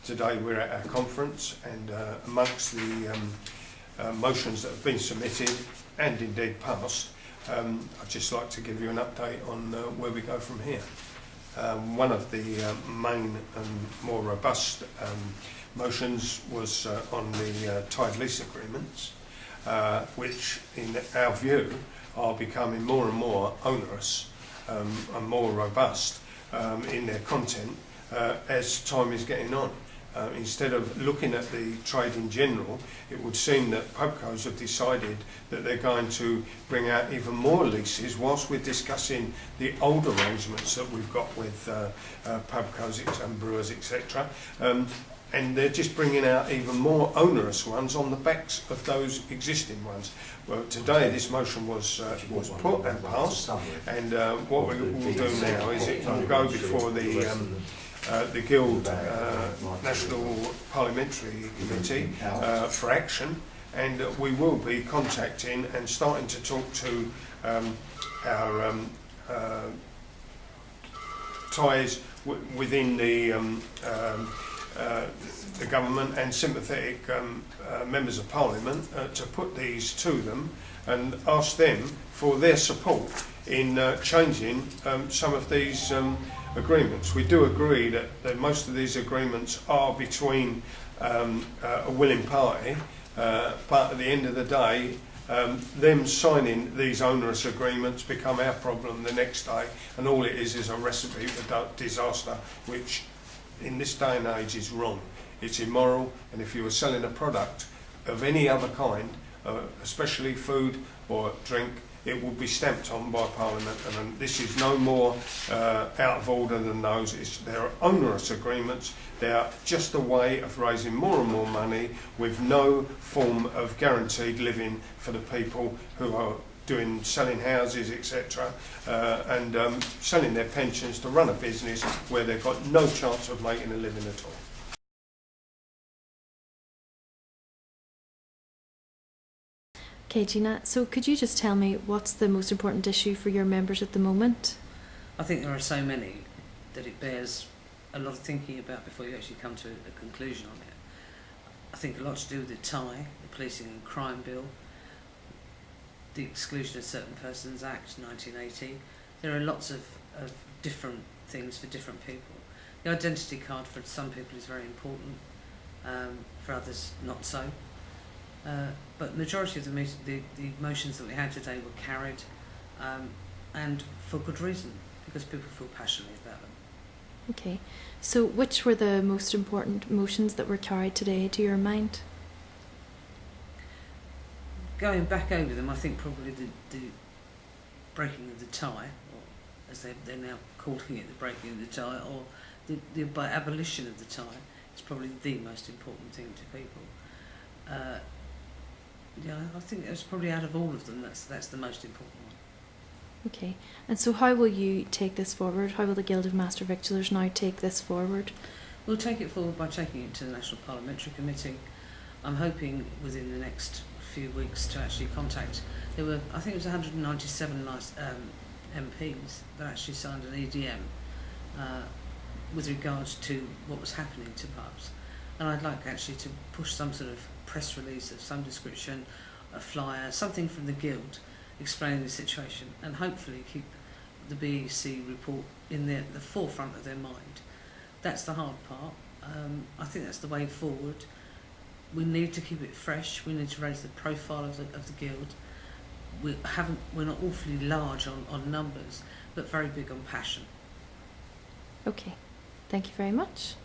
today we're at our conference, and amongst the motions that have been submitted and indeed passed, I'd just like to give you an update on where we go from here. One of the main and more robust motions was on the tied lease agreements, which in our view are becoming more and more onerous and more robust in their content as time is getting on. Instead of looking at the trade in general, it would seem that pubcos have decided that they're going to bring out even more leases whilst we're discussing the old arrangements that we've got with pubcos and brewers, etc. And they're just bringing out even more onerous ones on the backs of those existing ones. Well, today this motion was put and passed, and what we will do now is it will go before the Guild National Parliamentary Committee for action, and we will be contacting and starting to talk to our ties within the government and sympathetic members of Parliament to put these to them and ask them for their support in changing some of these agreements. We do agree that most of these agreements are between a willing party, but at the end of the day, them signing these onerous agreements become our problem the next day, and all it is a recipe for disaster, which in this day and age is wrong. It's immoral, and if you were selling a product of any other kind, especially food or drink, it will be stamped on by Parliament, and this is no more out of order than those. There are onerous agreements. They are just a way of raising more and more money with no form of guaranteed living for the people who are selling houses, etc., and selling their pensions to run a business where they've got no chance of making a living at all. Okay, Gina, so could you just tell me what's the most important issue for your members at the moment? I think there are so many that it bears a lot of thinking about before you actually come to a conclusion on it. I think a lot to do with the TIE, the Policing and Crime Bill, the Exclusion of Certain Persons Act 1980. There are lots of different things for different people. The identity card for some people is very important, for others not so. But the majority of the motions that we had today were carried, and for good reason, because people feel passionately about them. Okay, so which were the most important motions that were carried today to your mind? Going back over them, I think probably the breaking of the tie, or as they're now calling it, the breaking of the tie, or the abolition of the tie, is probably the most important thing to people. Yeah, I think it's probably out of all of them, that's the most important one. Okay, and so how will you take this forward? How will the Guild of Master Victuallers now take this forward? We'll take it forward by taking it to the National Parliamentary Committee. I'm hoping within the next few weeks to actually contact. There were, I think it was 197 MPs that actually signed an EDM with regards to what was happening to pubs. And I'd like actually to push some sort of press release of some description, a flyer, something from the Guild explaining the situation, and hopefully keep the BEC report in the forefront of their mind. That's the hard part. I think that's the way forward. We need to keep it fresh. We need to raise the profile of the Guild. We're not awfully large on numbers, but very big on passion. Okay, thank you very much.